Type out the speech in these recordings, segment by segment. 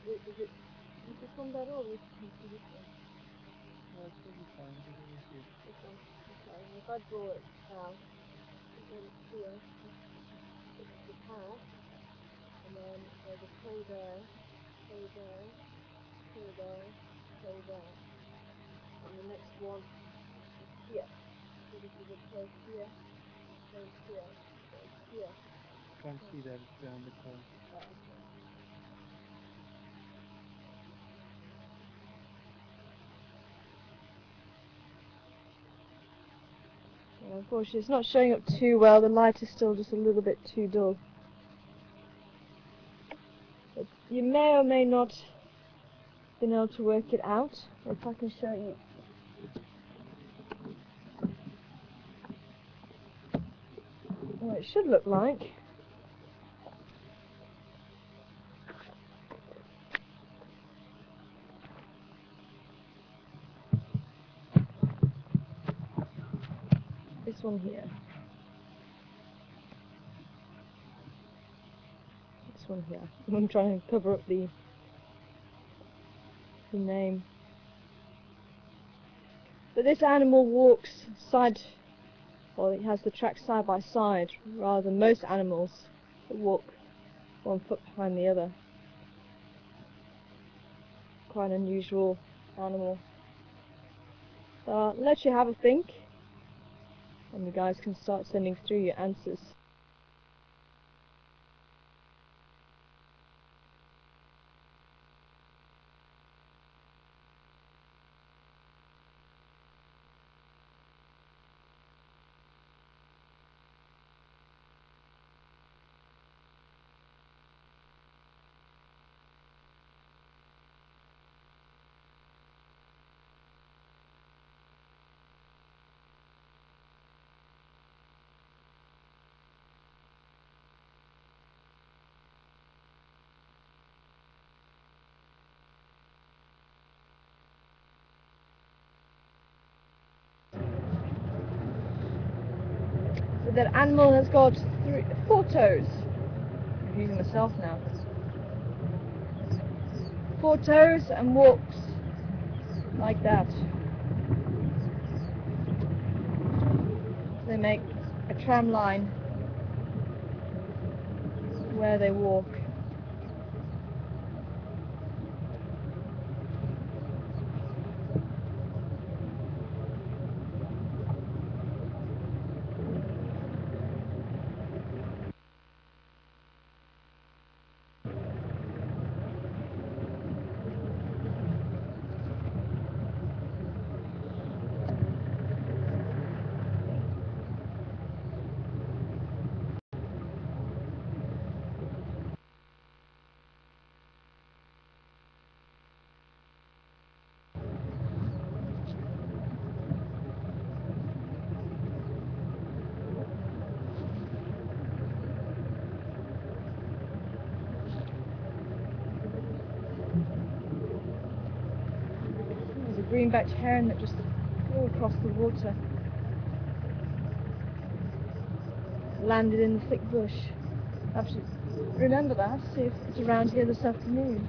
Is it this one better or this one? No, it's probably fine. Whatever you feel. This one. Okay. And if I draw it out, then here, it's the path, and then there's a toe there, toe there, toe there, toe there, and the next one is here. So this is a toe here, toe here, toe here. Can't see that, it's behind the cloud. Oh, okay. Yeah, unfortunately, it's not showing up too well. The light is still just a little bit too dull. But you may or may not have been able to work it out. If I can show you what it should look like. This one here. This one here. I'm trying to cover up the name. But this animal walks well, it has the track side by side, rather than most animals that walk one foot behind the other. Quite an unusual animal. So I'll let you have a think, and you guys can start sending through your answers. So that animal has got 4 toes. I'm confusing myself now. 4 toes and walks like that. So they make a tram line where they walk. There's a green-backed heron that just flew across the water. Landed in the thick bush. I have to remember that, see if it's around here this afternoon.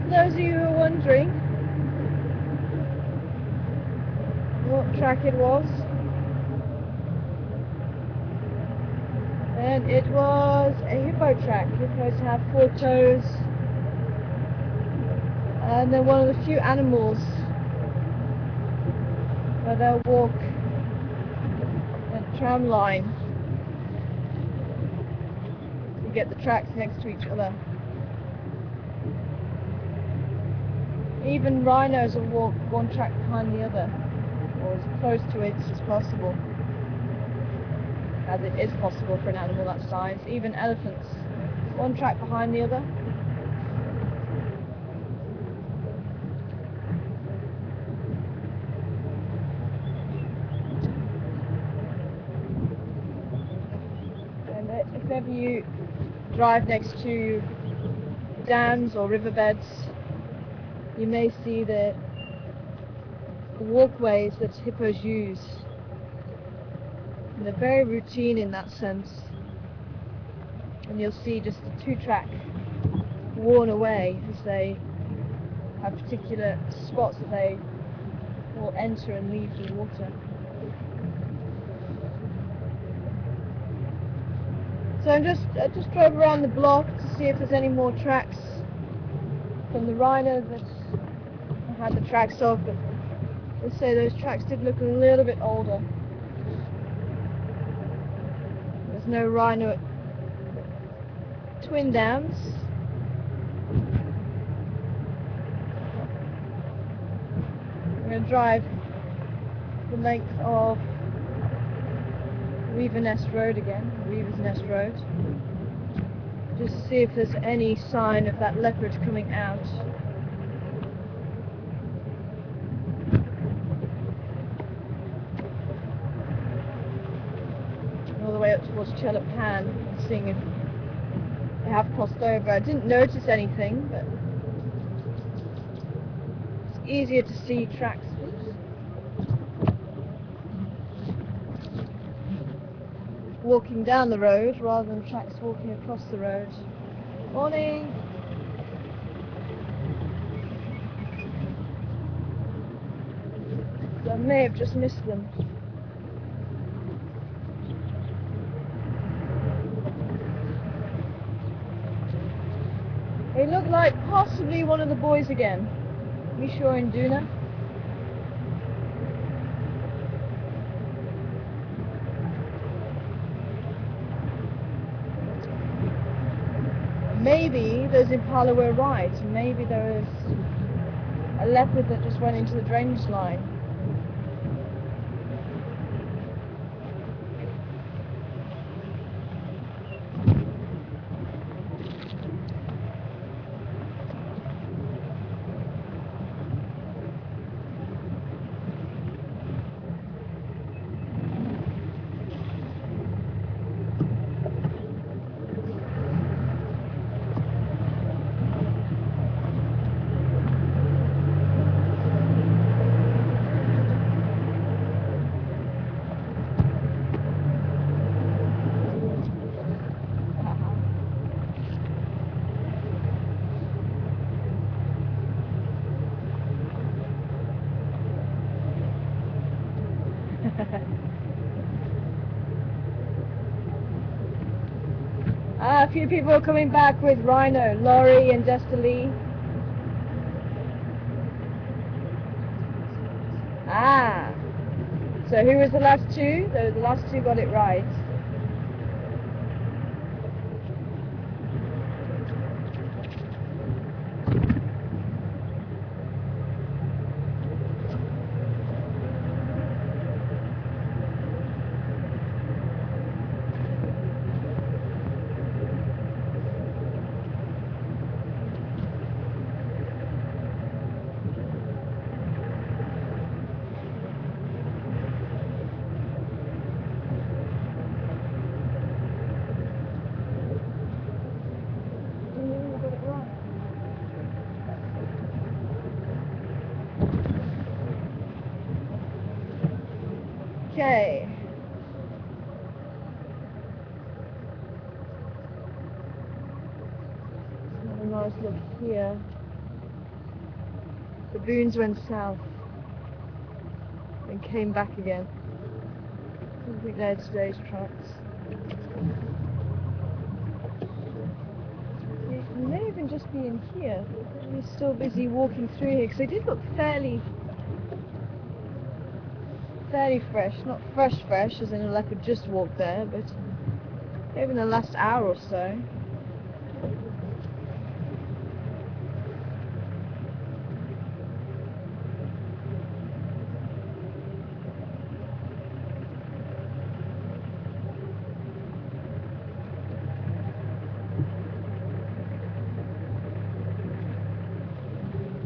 those of you who are wondering what track it was, and it was a hippo track. Hippos have 4 toes, and they're one of the few animals where they'll walk a tram line. You get the tracks next to each other. Even rhinos will walk one track behind the other, or as close to it as possible, as it is possible for an animal that size. Even elephants, one track behind the other. And if ever you drive next to dams or riverbeds, you may see the walkways that hippos use. And they're very routine in that sense. And you'll see just a 2-track worn away as they have particular spots that they will enter and leave the water. So I just drove around the block to see if there's any more tracks from the rhino that I had the tracks of, but let's say those tracks did look a little bit older. There's no rhino at Twin Dams. I'm going to drive the length of Weaver Nest Road again, Weaver's Nest Road, just to see if there's any sign of that leopard coming out. All the way up towards Pan, seeing if they have crossed over. I didn't notice anything, but it's easier to see tracks walking down the road rather than tracks walking across the road. Morning! So I may have just missed them. They look like possibly one of the boys again. Misha and Duna. Maybe those impala were right. Maybe there is a leopard that just went into the drainage line. A few people are coming back with Rhino, Laurie and Destiny. Ah, so who was the last two? The last two got it right. Okay. Have a nice look here. Baboons went south and came back again. I think they're today's tracks. He may even just be in here. He's still busy walking through here because they did look fairly fresh. Not fresh, as in a leopard just walked there, but maybe in the last hour or so.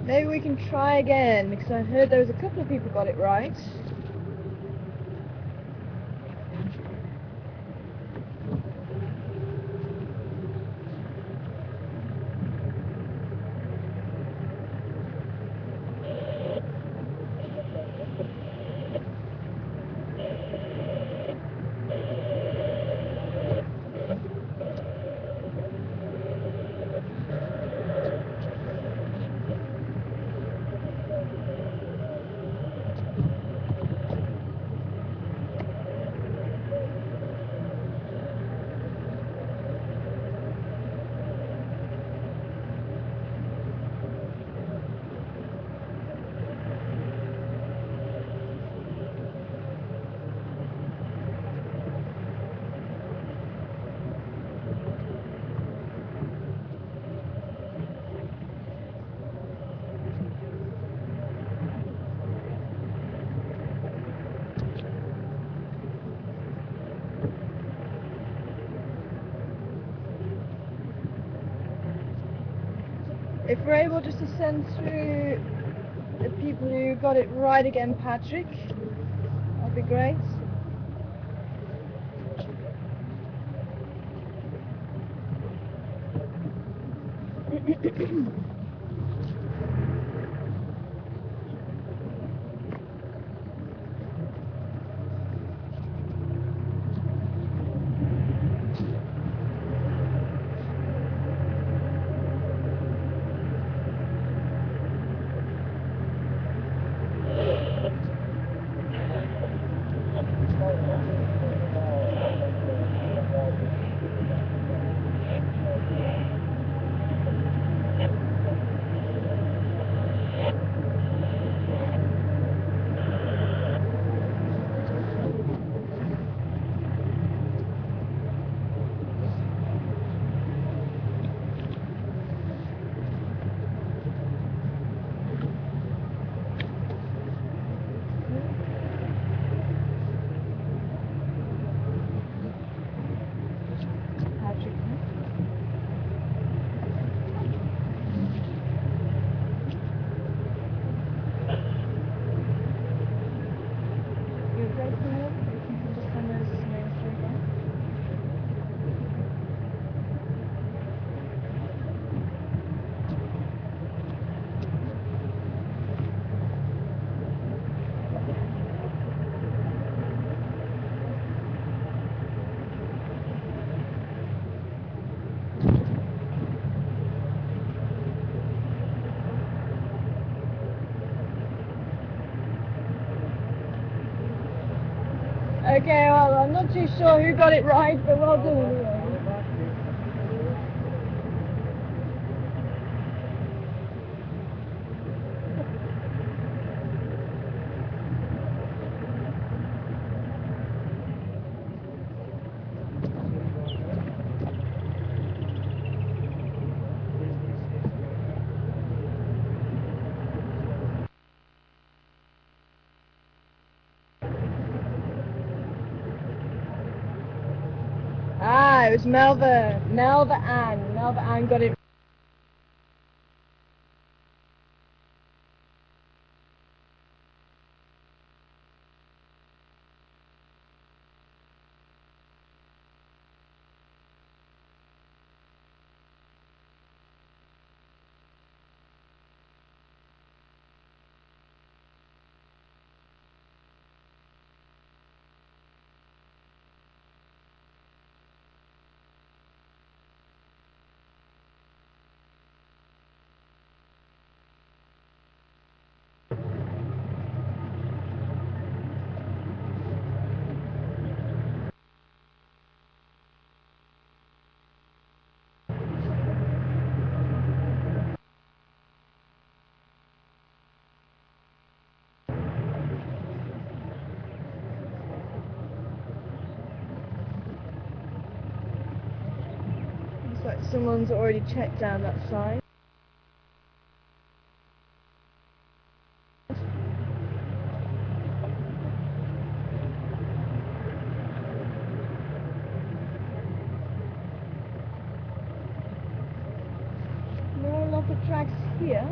Maybe we can try again, because I heard there was a couple of people got it right. If we're able just to send through the people who got it right again, Patrick, that'd be great. Patrick, you're great for me. You can just send those names through again. Okay, well, I'm not too sure who got it right, but well done anyway. Ah, it was Melva Ann got it. someone's already checked down that side. No locker tracks here.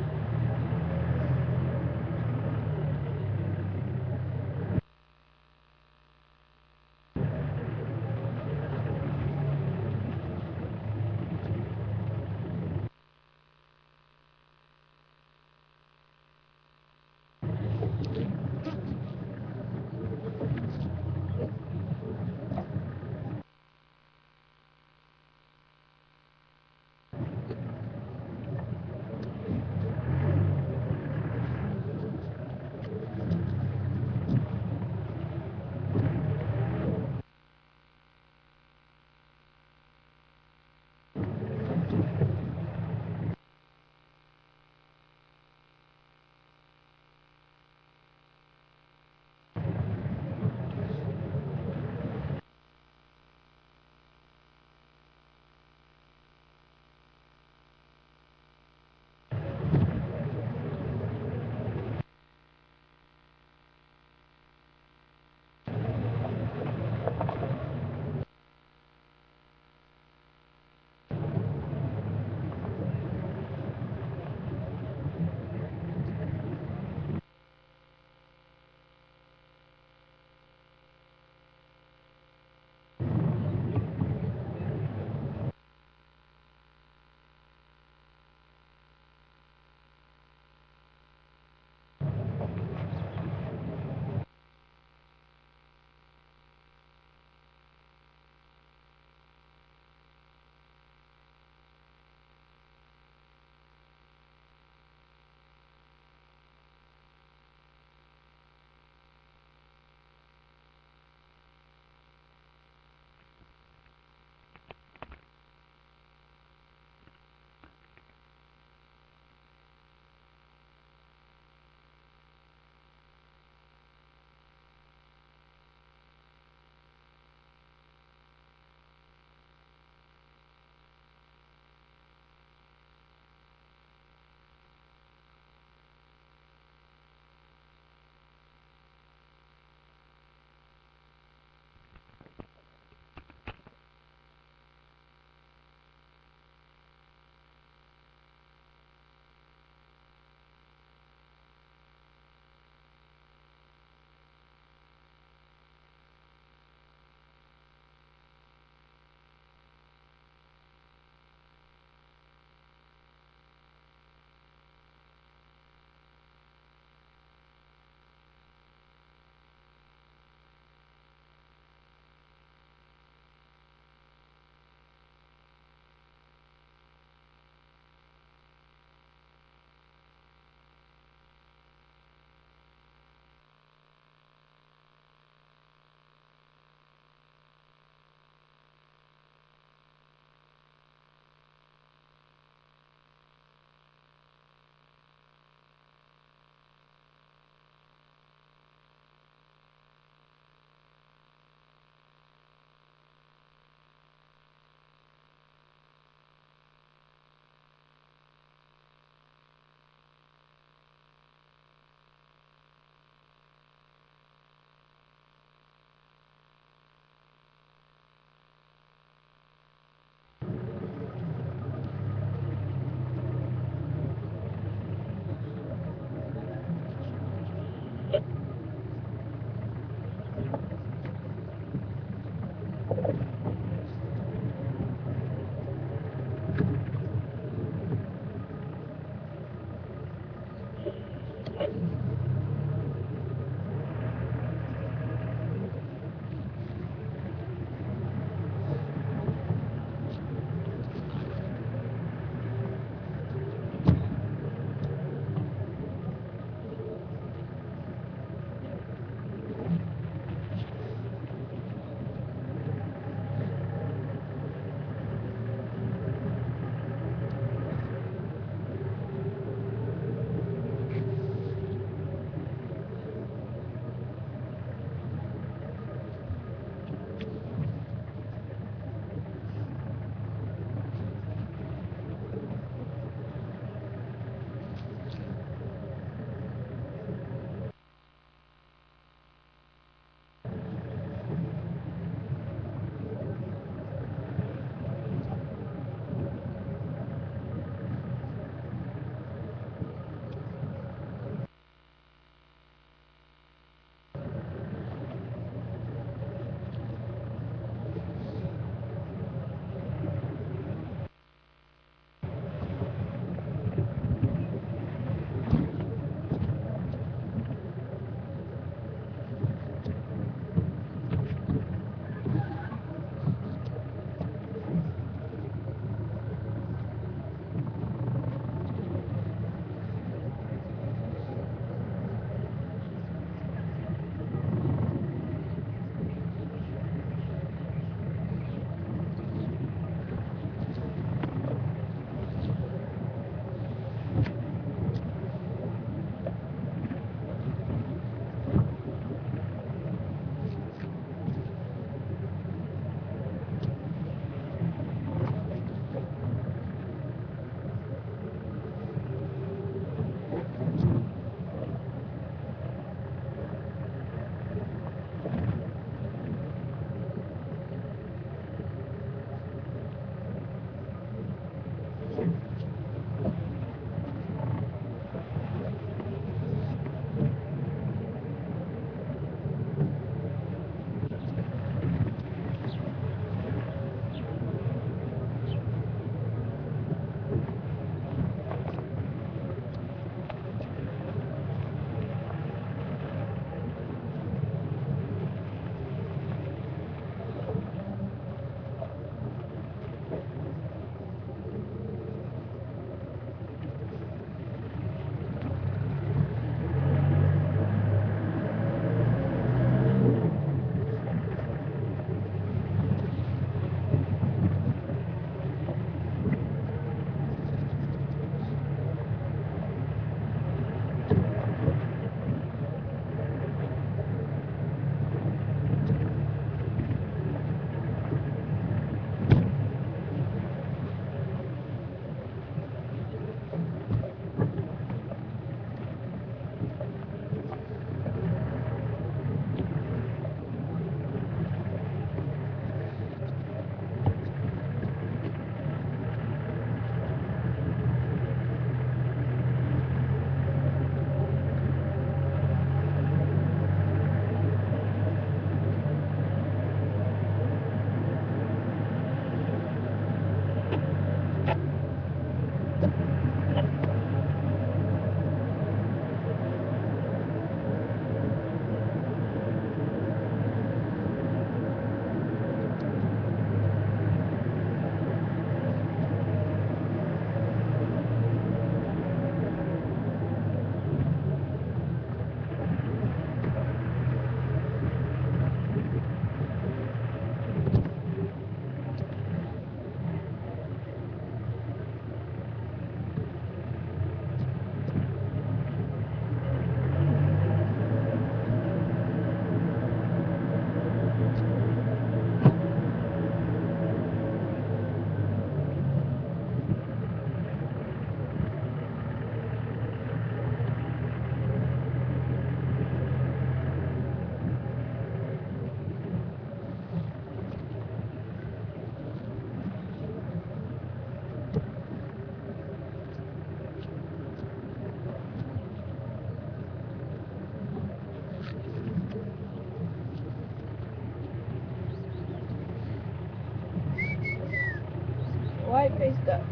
white-faced ducks.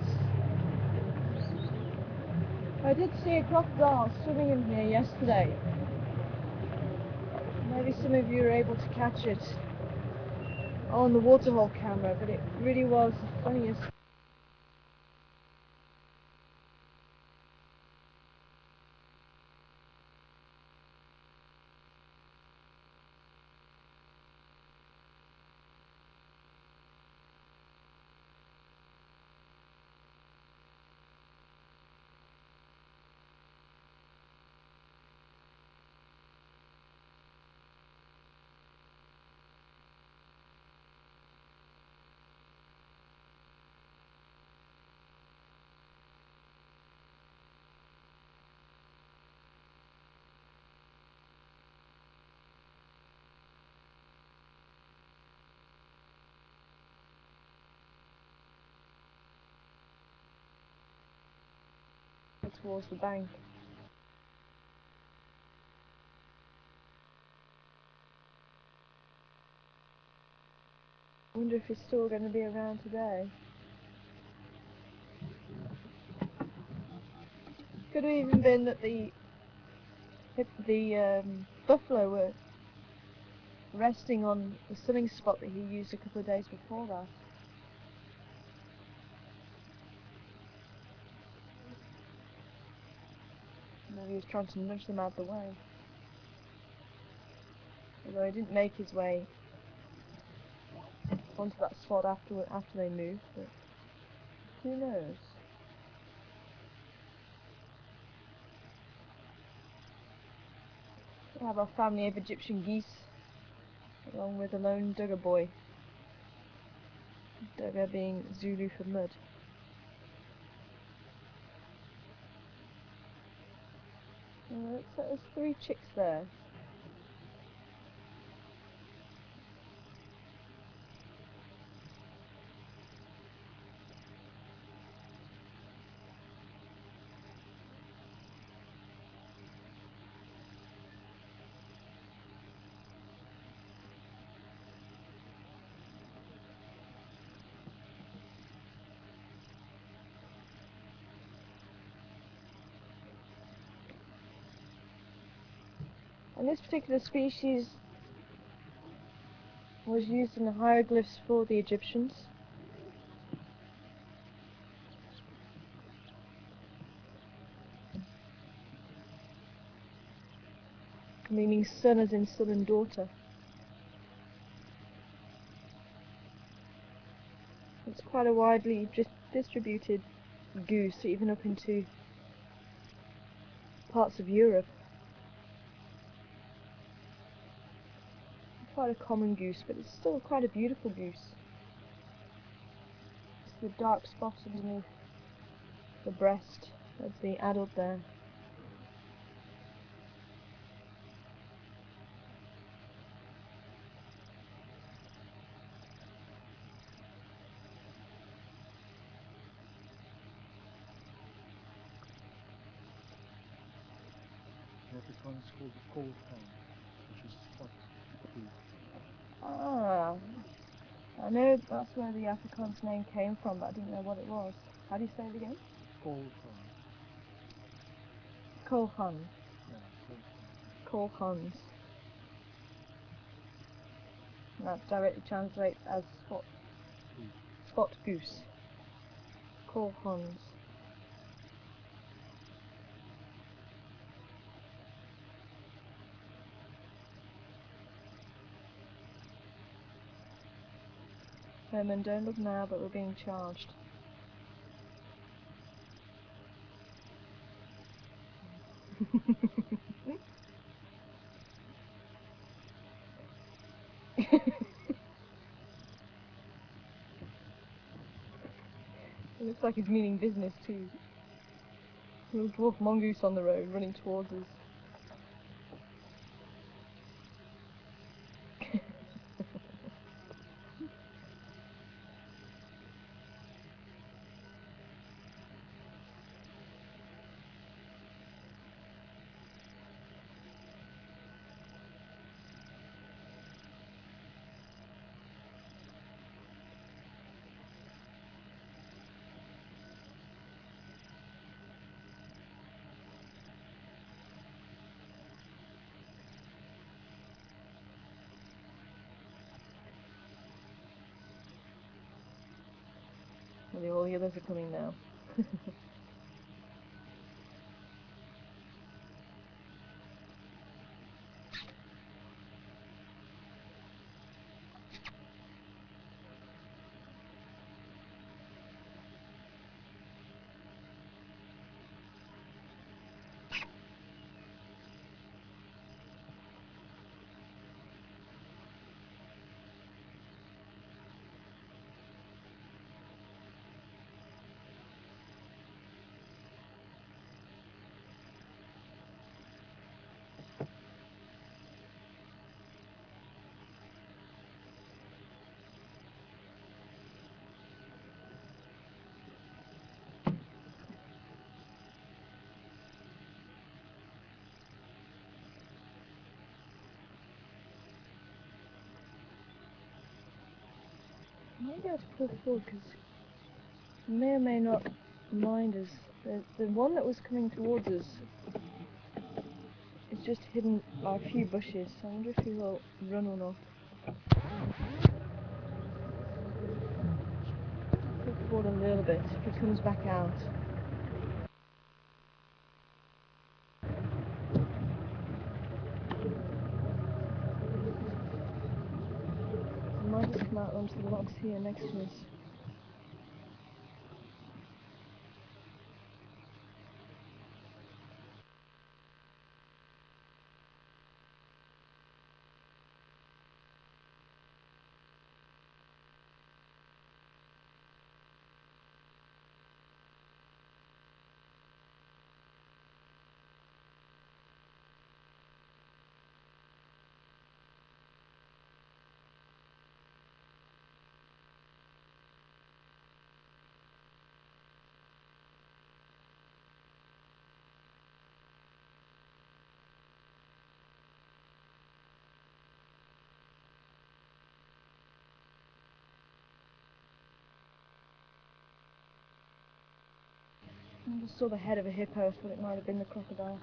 I did see a crocodile swimming in here yesterday. Maybe some of you were able to catch it on the waterhole camera, but it really was the funniest. Towards the bank. I wonder if he's still going to be around today. Could have even been that the buffalo were resting on the sunning spot that he used a couple of days before that. Maybe he was trying to nudge them out of the way. Although he didn't make his way onto that spot after they moved, but who knows? We have our family of Egyptian geese, along with a lone Dugger boy. Dugger being Zulu for mud. So there's 3 chicks there. And this particular species was used in the hieroglyphs for the Egyptians. Meaning son as in son and daughter. It's quite a widely distributed goose, even up into parts of Europe. Quite a common goose, but it's still quite a beautiful goose. It's the dark spot underneath the breast of the adult there. In Afrikaans is called a kolgaan, which is spot goose. Ah, I know that's where the Afrikaans name came from, but I didn't know what it was. How do you say it again? Kolgaan. Kolhan. Yeah, kolgaan. Kolhans. That directly translates as Goose. spot goose. Kolhans. Herman, don't look now, but we're being charged. It looks like he's meaning business too. Little dwarf mongoose on the road running towards us. All the others are coming now. Might be able to pull forward because may or may not mind us. The one that was coming towards us is just hidden by a few bushes, so I wonder if he will run or not. Pull forward a little bit if he comes back out. He might just come out onto the logs here next to us. I just saw the head of a hippo, thought it might have been the crocodile.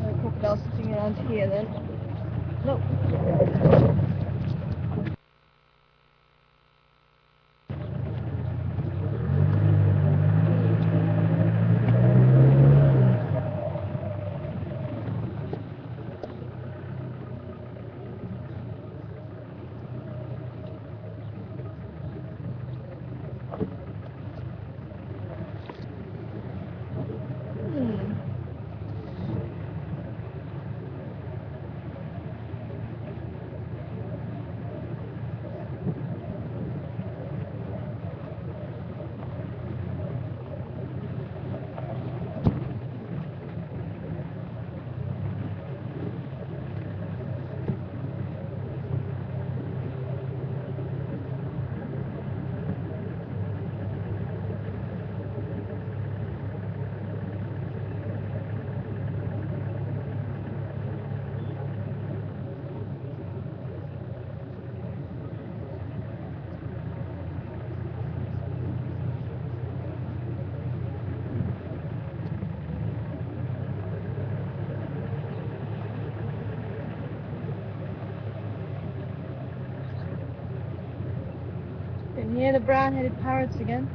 No crocodile sitting around here then. No. Can you hear the brown-headed parrots again?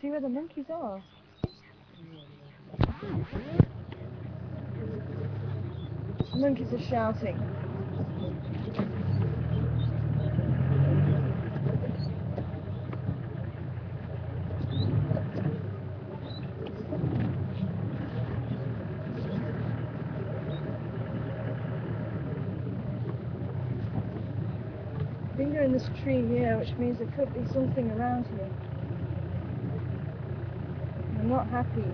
see where the monkeys are? The monkeys are shouting. I think they're in this tree here, which means there could be something around here. I'm not happy.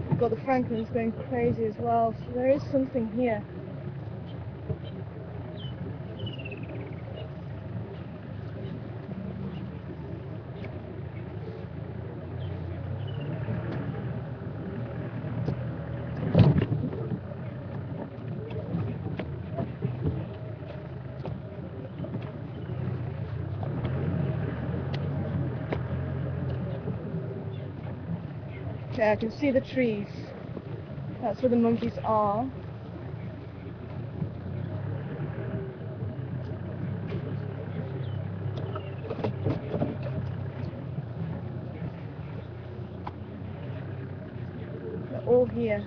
We've got the Franklins going crazy as well, so there is something here. Okay, I can see the trees. That's where the monkeys are. They're all here.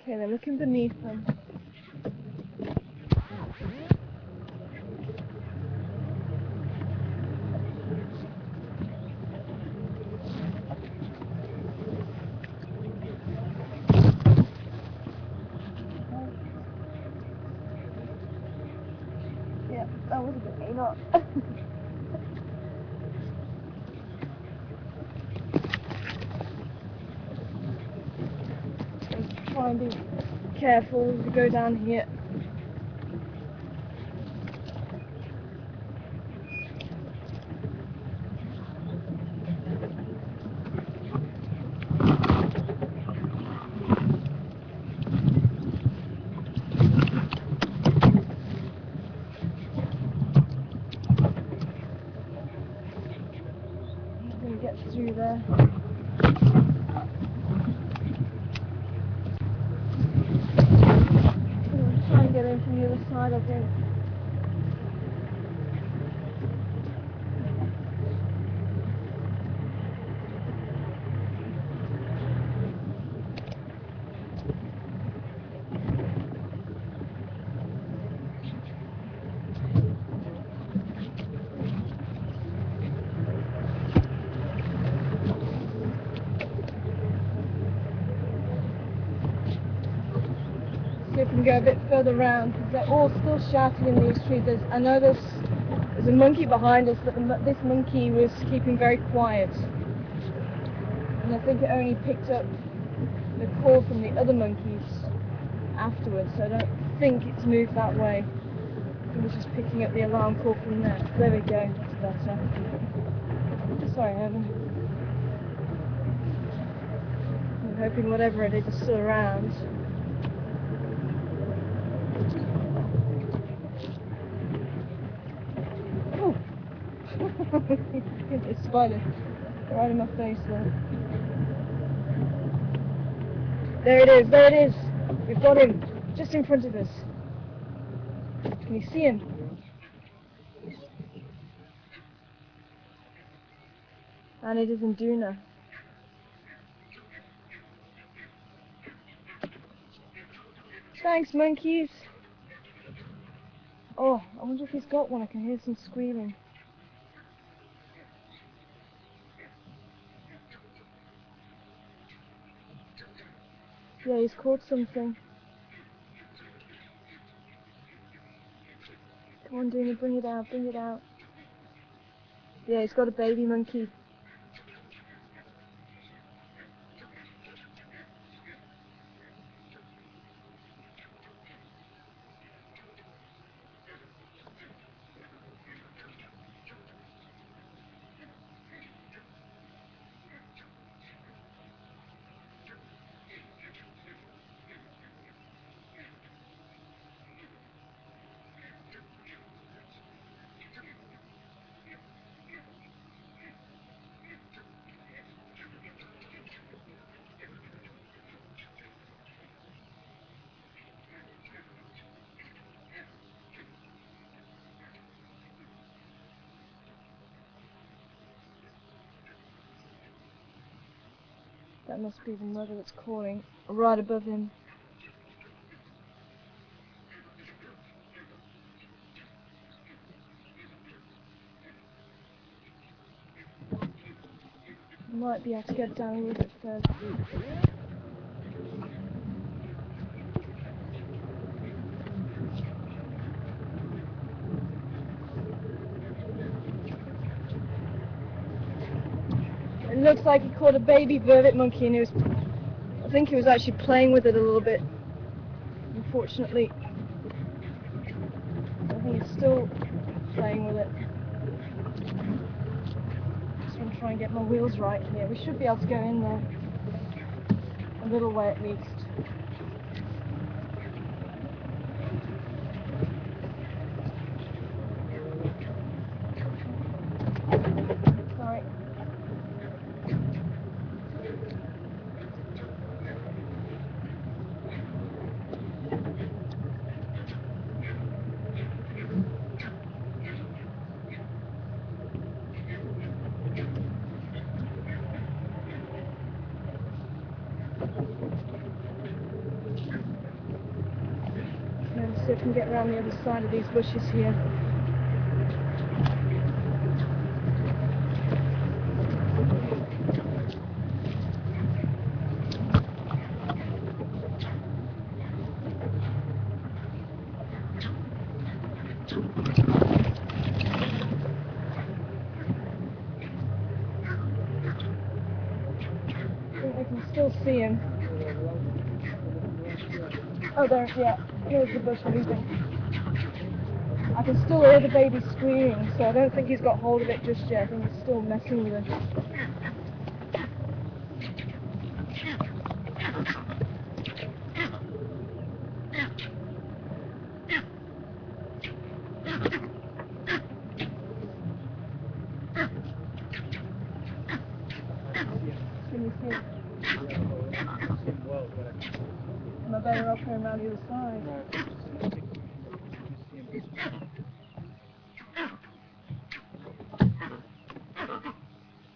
Okay, they're looking beneath them. Yeah, that was a bit anal. Let's try and be careful as we go down here. I'm gonna get through there. Try and get in from the other side, I think. See if we can go a bit further round, because they're all still shouting in these trees. I know there's a monkey behind us, but this monkey was keeping very quiet. And I think it only picked up the call from the other monkeys afterwards, so I don't think it's moved that way. I think it's just picking up the alarm call from there. There we go, that's better. Sorry, Evan. hoping whatever it is still around. Oh! It's a spider right in my face there. There it is, there it is! We've got him, just in front of us. Can you see him? And it is Induna. Thanks, monkeys! Oh, I wonder if he's got one. I can hear some squealing. Yeah, he's caught something. Come on, Duna, bring it out, bring it out. Yeah, he's got a baby monkey. That must be the mother that's calling, right above him. Might be able to get down a little bit further. It looks like he caught a baby vervet monkey and I think he was actually playing with it a little bit. Unfortunately, I think he's still playing with it. Just want to try and get my wheels right here. We should be able to go in there. A little way at least. Sorry. Let's see if we can get around the other side of these bushes here. I think I can still see him. Oh, there, yeah, there's the bush moving. I can still hear the baby screaming, so I don't think he's got hold of it just yet. I think he's still messing with it. Can you see him? Yeah, well, I can see him well, but I can still see him. Am I better off going around the other side? No, just take your time. You can see him this way.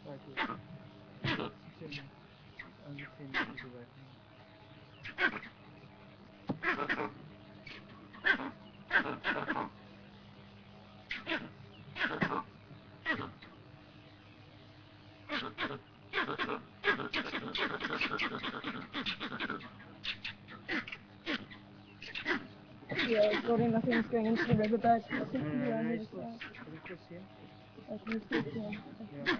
Right here. It's him. It's only 10 meters away from you. Yeah, it's got him. I think he's going into the riverbed. I think he's No, around the you other still, side. can you still see him? Oh, can you still see him? Yeah.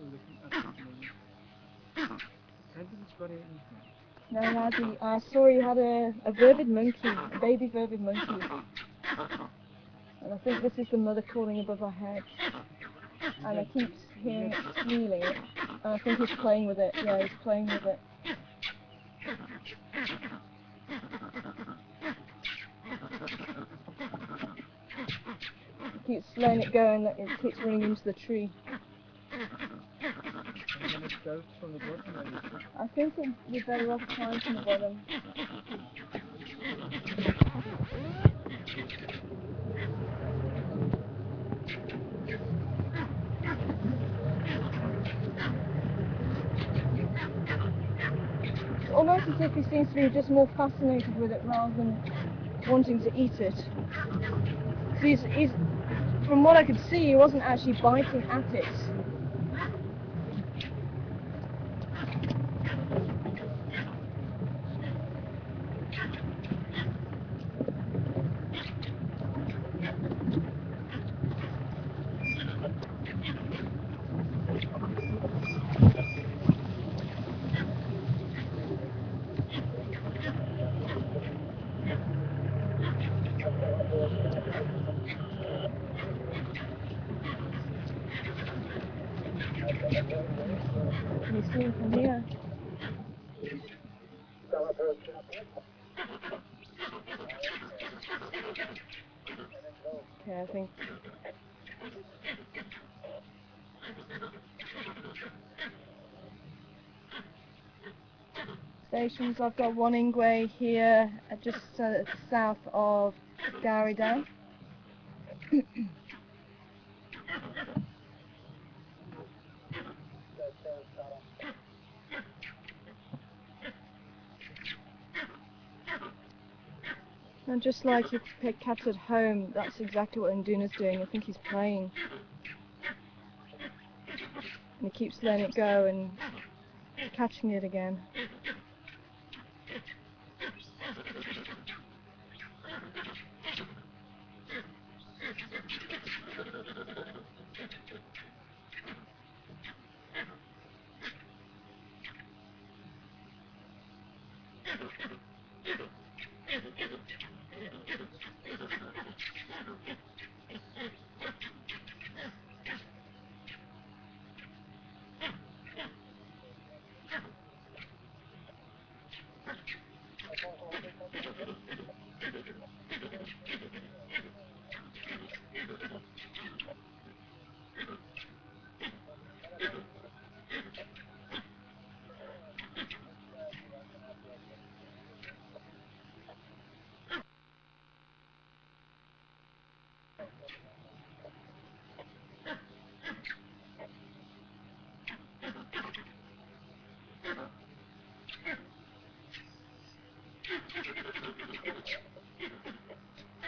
Looking up at the moment. I don't think he's got anything. No, Razzie, I saw he had a vervid monkey, a baby vervid monkey. And I think this is the mother calling above our heads. And I keep hearing it squealing. And I think he's playing with it. Yeah, he's playing with it. He keeps letting it go and it keeps running into the tree. I'm gonna start from the bottom maybe. I think we're better off trying from the bottom. It's almost as if he seems to be just more fascinated with it rather than wanting to eat it. So from what I could see, he wasn't actually biting at it. Can you see him from here? Okay, I think. Stations, I've got one Ingwe here, just south of Dam. And just like you pick cats at home, that's exactly what Nduna's doing. I think he's playing. And he keeps letting it go and catching it again.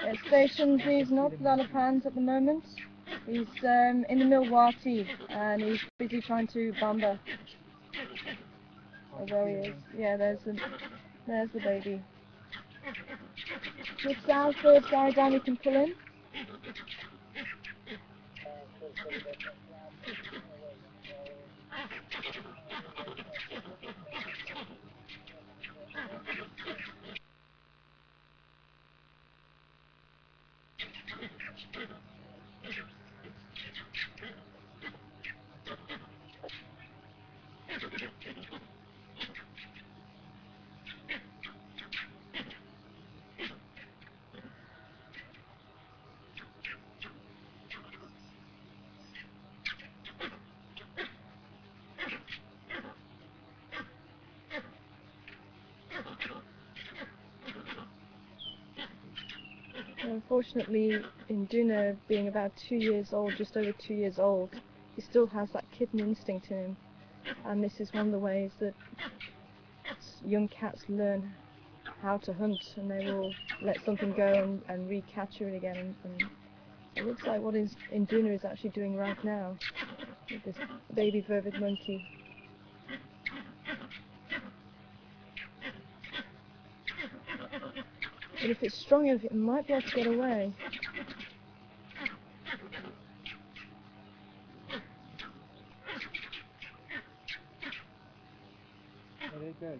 At stations, he's not without a pans at the moment. He's in the Milwaukee and he's busy trying to bamba. Oh, there he is. Yeah, there's the baby. Just south of Dam you can pull in. Unfortunately, Nduna being about 2 years old, just over 2 years old, he still has that kitten instinct in him. And this is one of the ways that young cats learn how to hunt, and they will let something go and recapture it again. And it looks like what Nduna is actually doing right now with this baby vervid monkey. But if it's strong enough, it might be able to get away. There they go.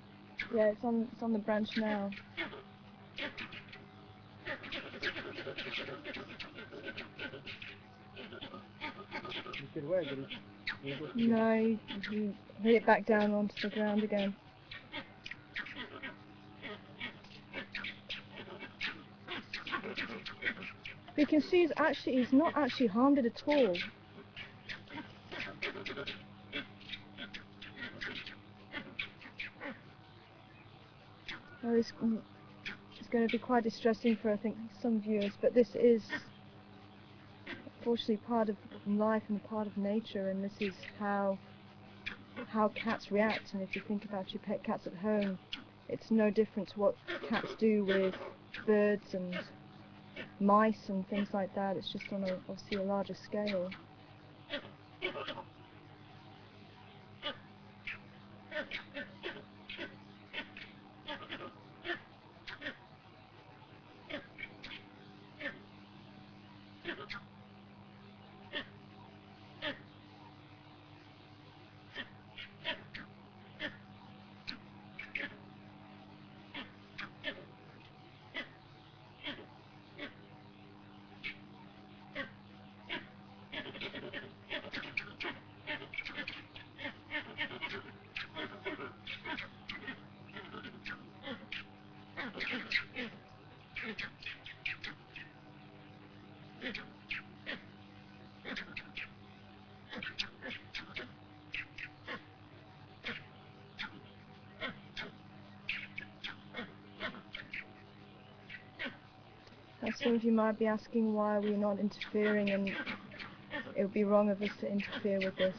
Yeah, it's on the branch now. You could wag it. It goes again. No, he hit it back down onto the ground again. But you can see he's not actually harmed it at all. Well, it's going to be quite distressing for, I think, some viewers, but this is unfortunately part of life and part of nature, and this is how cats react. And if you think about your pet cats at home, it's no different to what cats do with birds and mice and things like that. It's just on obviously a larger scale. Now some of you might be asking why we're not interfering, and it would be wrong of us to interfere with this.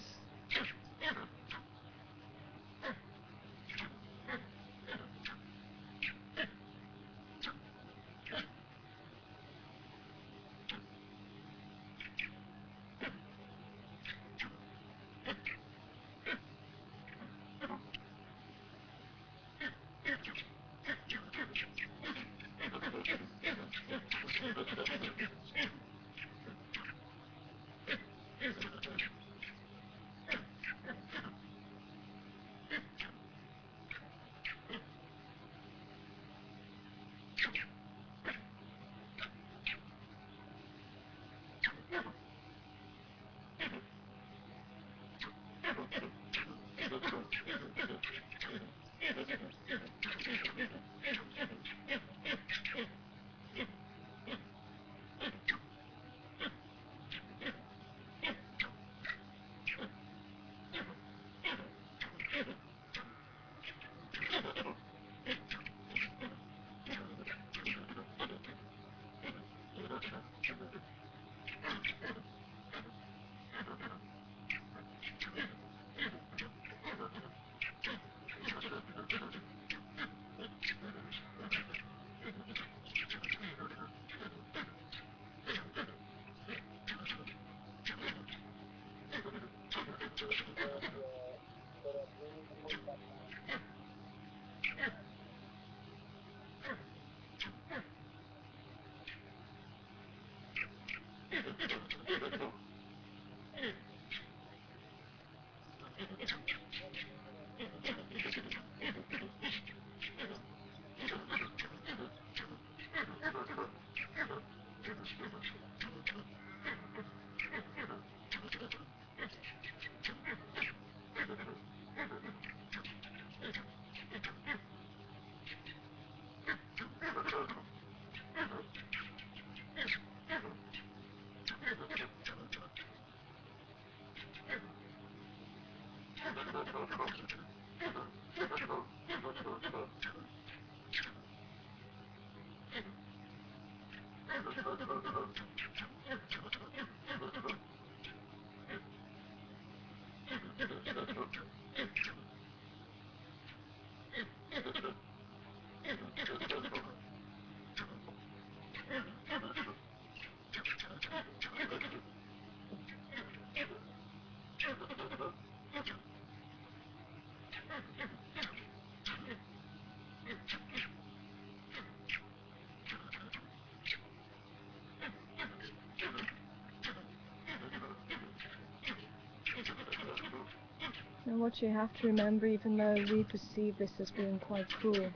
And what you have to remember, even though we perceive this as being quite cruel,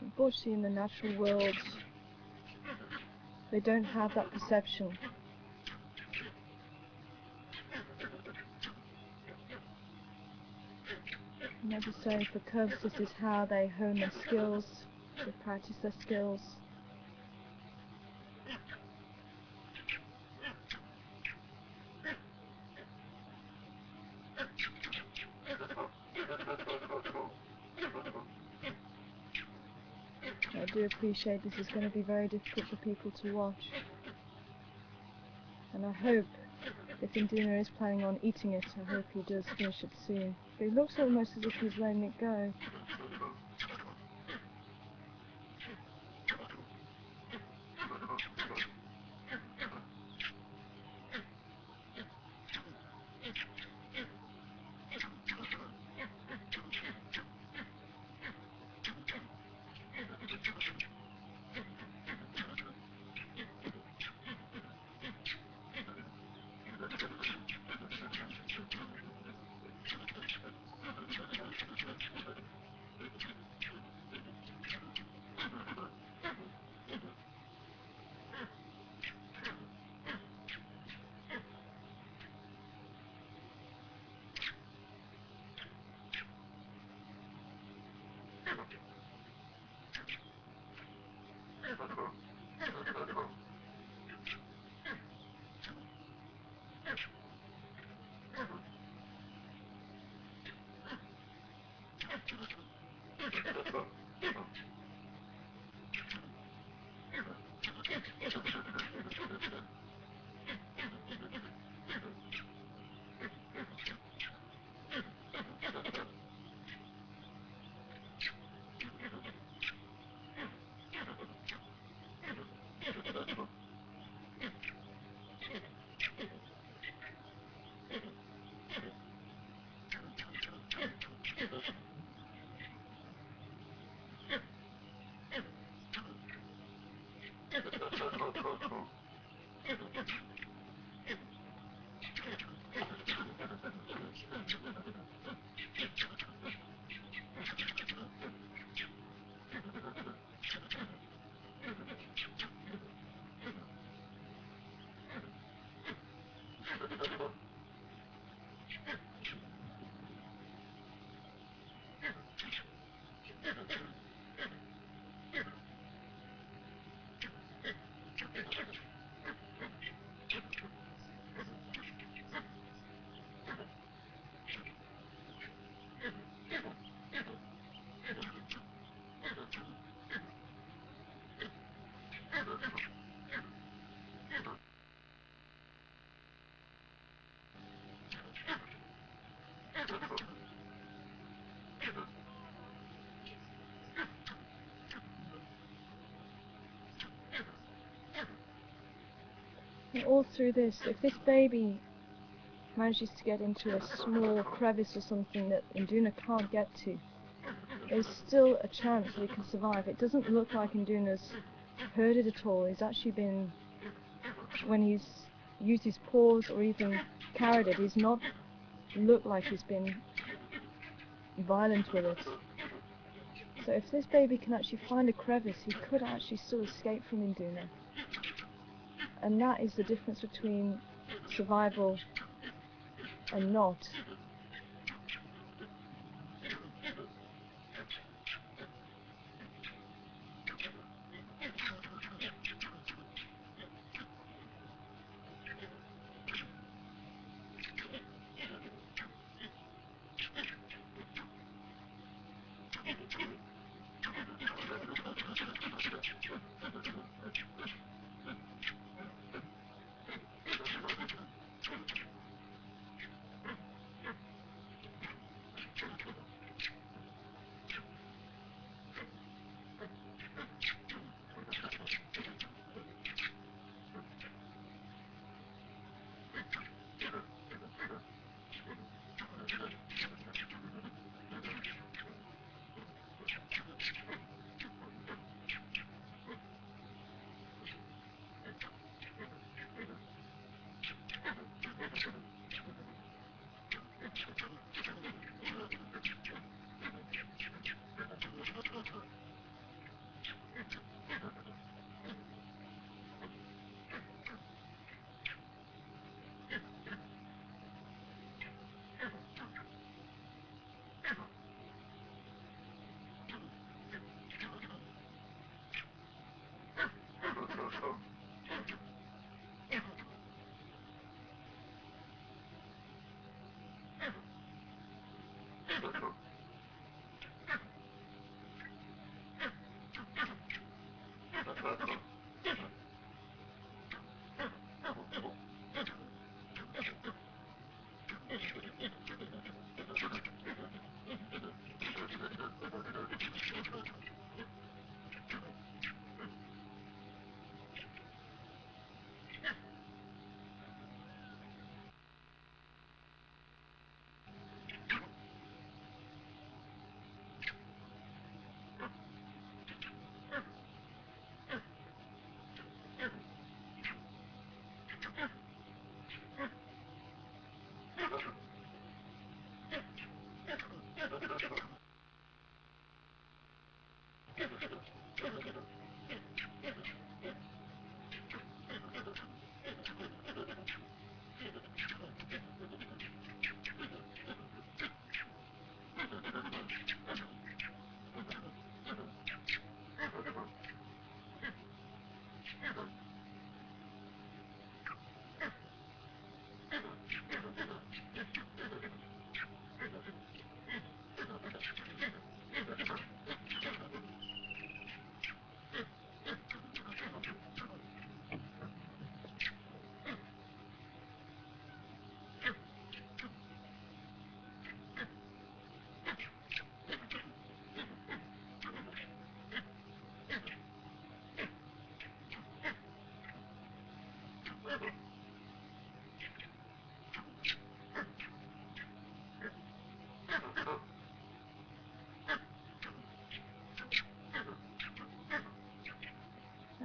unfortunately in the natural world, they don't have that perception. And as I say, for cubs, this is how they hone their skills, they practice their skills. I do appreciate this is going to be very difficult for people to watch. And I hope, if Induna is planning on eating it, I hope he does finish it soon. But it looks almost as if he's letting it go. And all through this, if this baby manages to get into a small crevice or something that Induna can't get to, there's still a chance that he can survive. It doesn't look like Induna's hurt it at all. He's actually been, when he's used his paws or even carried it, he's not looked like he's been violent with it. So if this baby can actually find a crevice, he could actually still escape from Induna. And that is the difference between survival and not.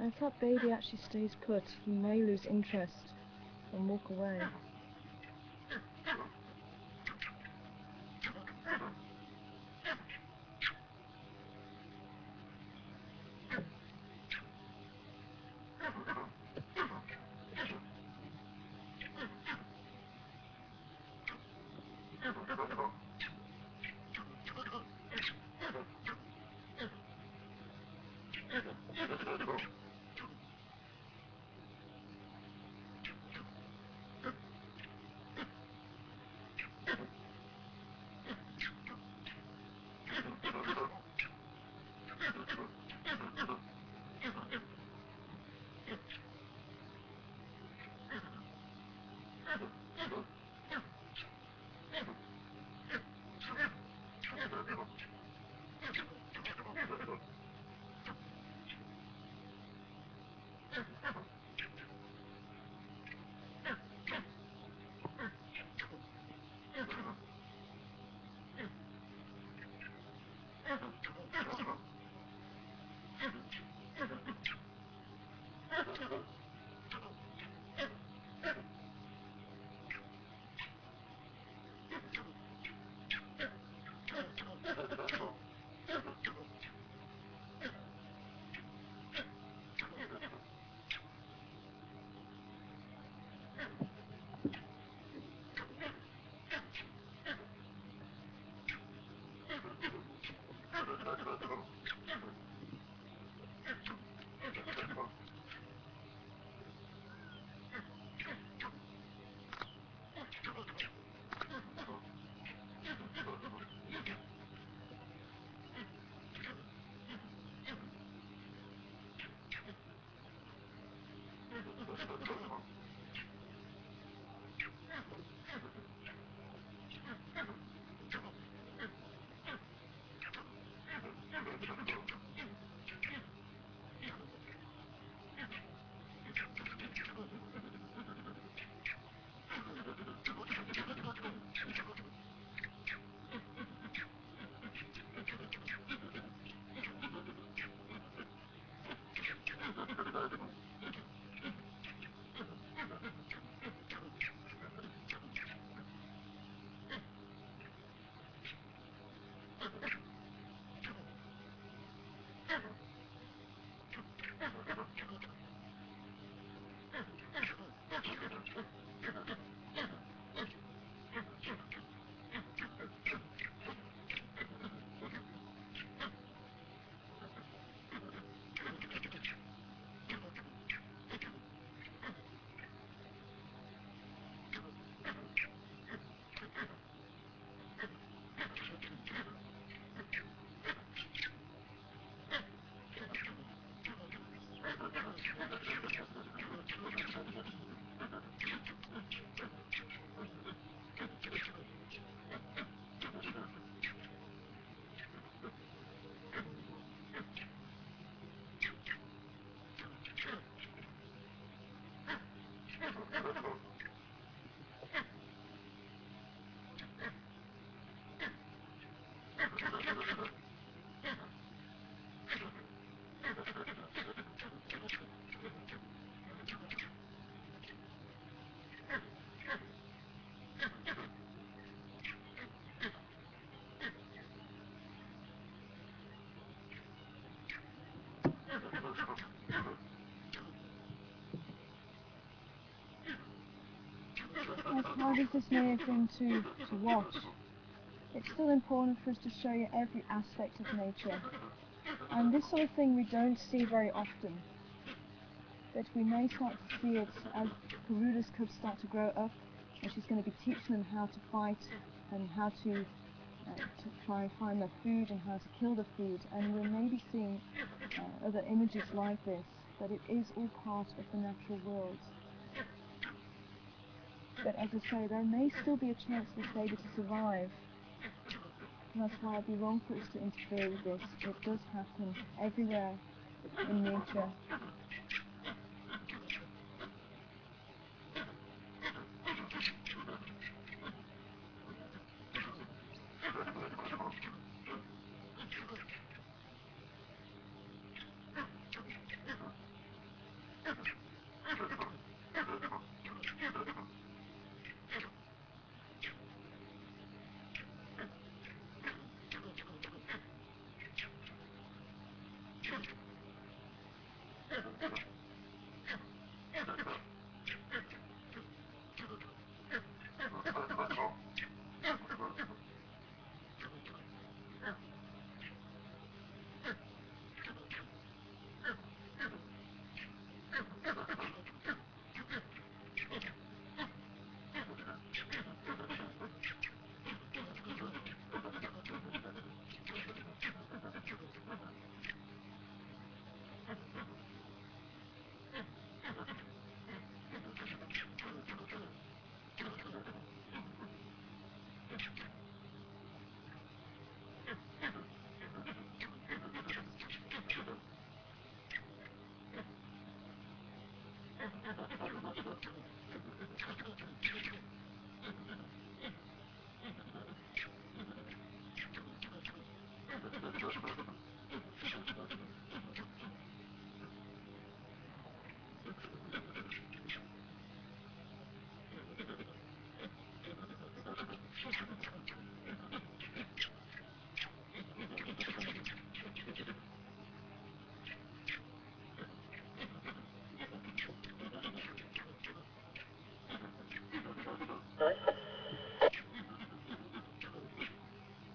And if that baby actually stays put, he may lose interest and walk away. How does this may have been to watch? It's still important for us to show you every aspect of nature. And this sort of thing we don't see very often. But we may start to see it as Garuda's cubs start to grow up, and she's going to be teaching them how to fight and how to try and find their food and how to kill the food. And we're maybe seeing other images like this, that it is all part of the natural world. But as I say, there may still be a chance for this baby to survive. And that's why it'd be wrong for us to interfere with this. It does happen everywhere in nature.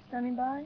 Standing by.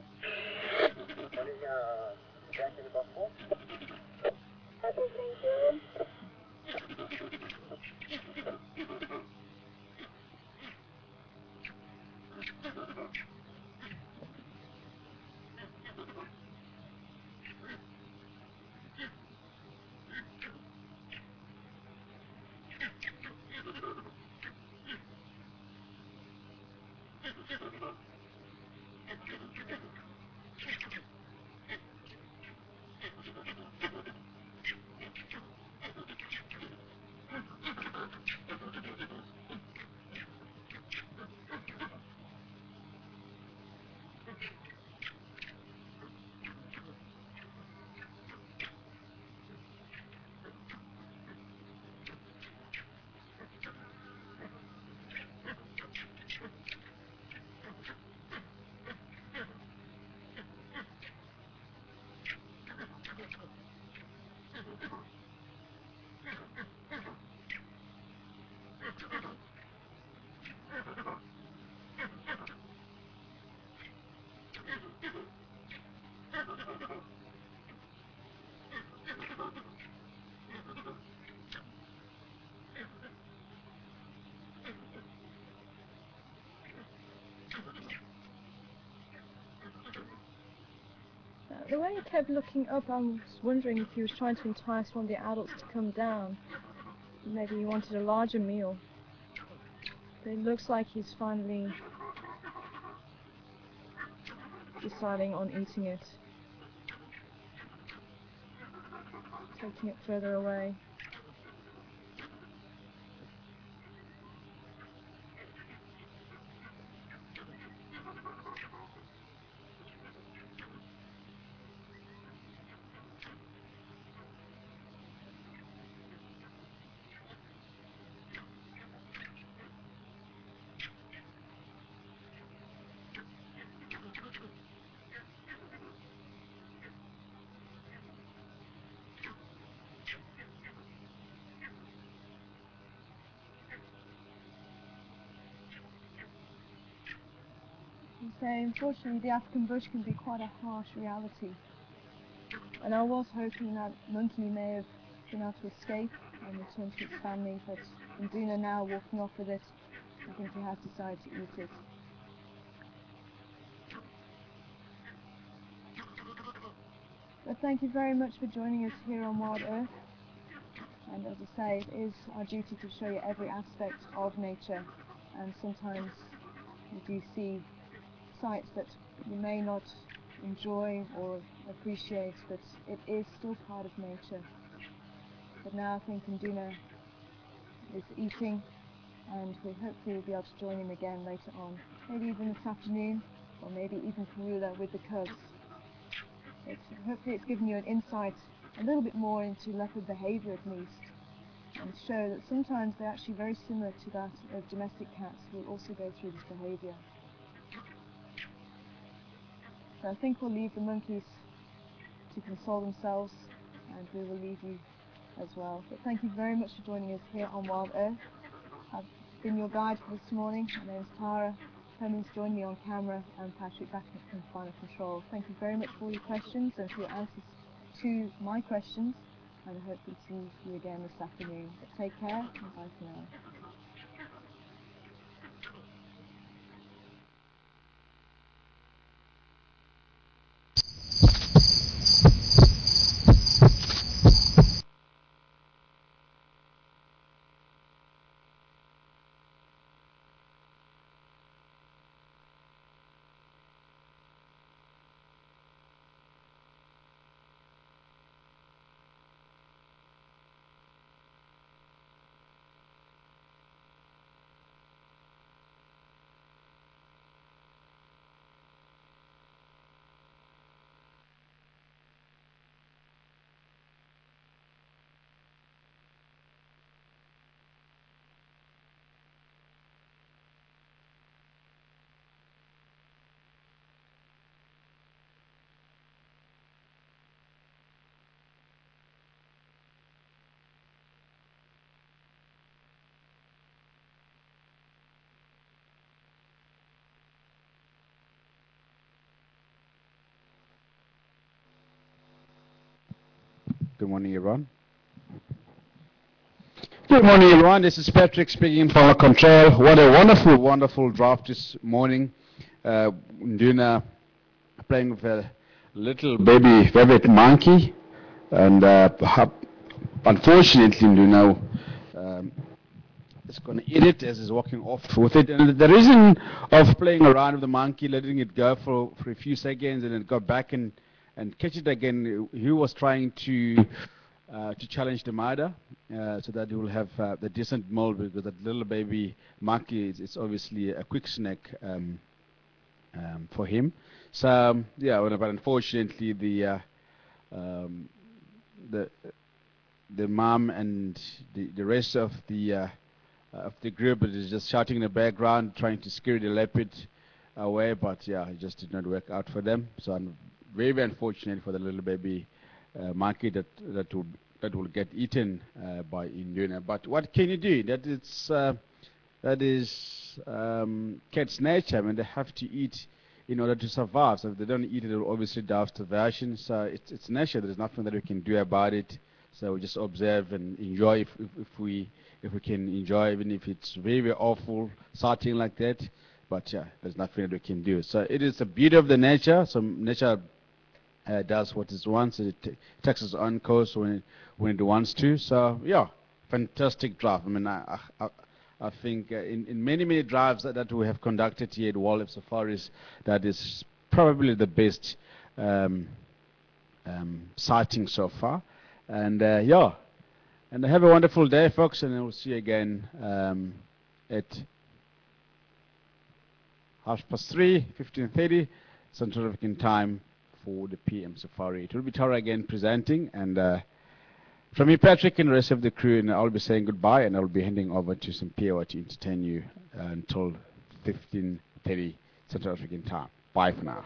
The way he kept looking up, I was wondering if he was trying to entice one of the adults to come down. Maybe he wanted a larger meal. But it looks like he's finally deciding on eating it. Taking it further away. I say, unfortunately, the African bush can be quite a harsh reality. And I was hoping that monkey may have been able to escape and return to its family, but Nduna now walking off with it, I think he has decided to eat it. But thank you very much for joining us here on Wild Earth. And as I say, it is our duty to show you every aspect of nature, and sometimes you do see sights that you may not enjoy or appreciate, but it is still part of nature. But now I think Nduna is eating, and we hopefully will be able to join him again later on, maybe even this afternoon, or maybe even Karula with the cubs. But hopefully it's given you an insight a little bit more into leopard behaviour at least, and show that sometimes they're actually very similar to that of domestic cats who also go through this behaviour. So I think we'll leave the monkeys to console themselves, and we will leave you as well. But thank you very much for joining us here on Wild Earth. I've been your guide for this morning. My name's Tara. Herman's joined me on camera, and Patrick back in final control. Thank you very much for all your questions and for your answers to my questions, and I hope to see you again this afternoon. But take care, and bye for now. Good morning, everyone. Good morning, everyone. This is Patrick speaking from Control. What a wonderful, wonderful draft this morning. Nduna playing with a little baby rabbit monkey, and unfortunately, Nduna is going to eat it as he's walking off with it. And the reason of playing around with the monkey, letting it go for a few seconds, and then got back and catch it again, he was trying to challenge the mother, so that he will have the decent mold, because that little baby monkey is obviously a quick snack for him. So yeah, but unfortunately the mom and the rest of the group is just shouting in the background, trying to scare the leopard away, but yeah, it just did not work out for them. So I'm very, very unfortunate for the little baby monkey that will get eaten by Nduna. But what can you do? That is cat's nature. I mean, they have to eat in order to survive. So if they don't eat it, they'll obviously die of starvation. So it's nature. There's nothing that we can do about it. So we just observe and enjoy if we can enjoy, even if it's very, very awful sighting like that. But yeah, there's nothing that we can do. So it is the beauty of the nature. So nature does what it wants. It takes its own course when it wants to. So yeah, fantastic drive. I mean, I think in many drives that we have conducted here at Wildlife Safaris, that is probably the best sighting so far. And yeah, and have a wonderful day, folks, and we'll see you again at 3:30, 15:30 Central African time for the PM Safari. It will be Tara again presenting, and from me, Patrick, and the rest of the crew, and I'll be saying goodbye, and I'll be handing over to some PO to entertain you until 15:30 Central African time. Bye for now.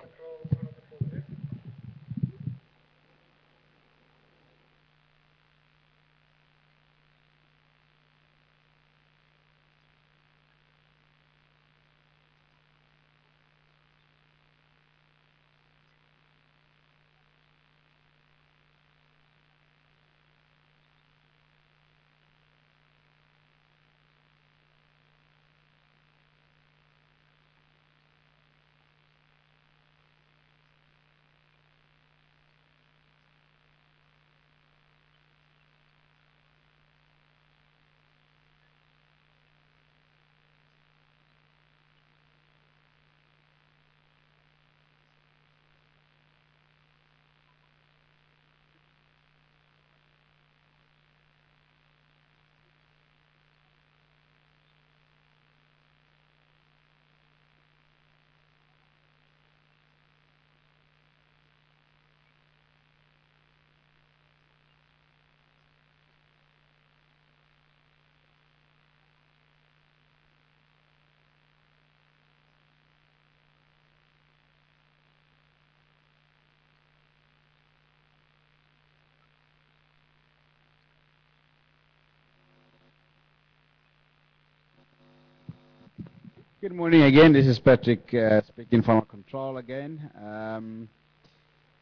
Good morning again. This is Patrick speaking from our control again.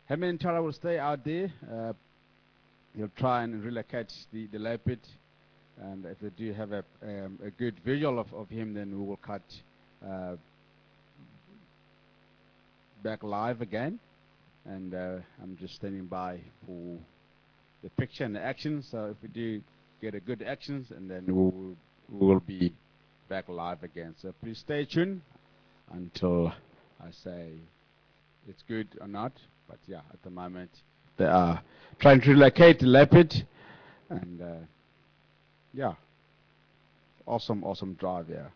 Herman and Tara will stay out there. He'll try and relocate the leopard. And if they do have a good visual of him, then we will cut back live again. And I'm just standing by for the picture and the action. So if we do get a good actions, and then we will be back live again. So please stay tuned until I say it's good or not. But yeah, at the moment they are trying to relocate the leopard, and yeah, awesome drive, yeah.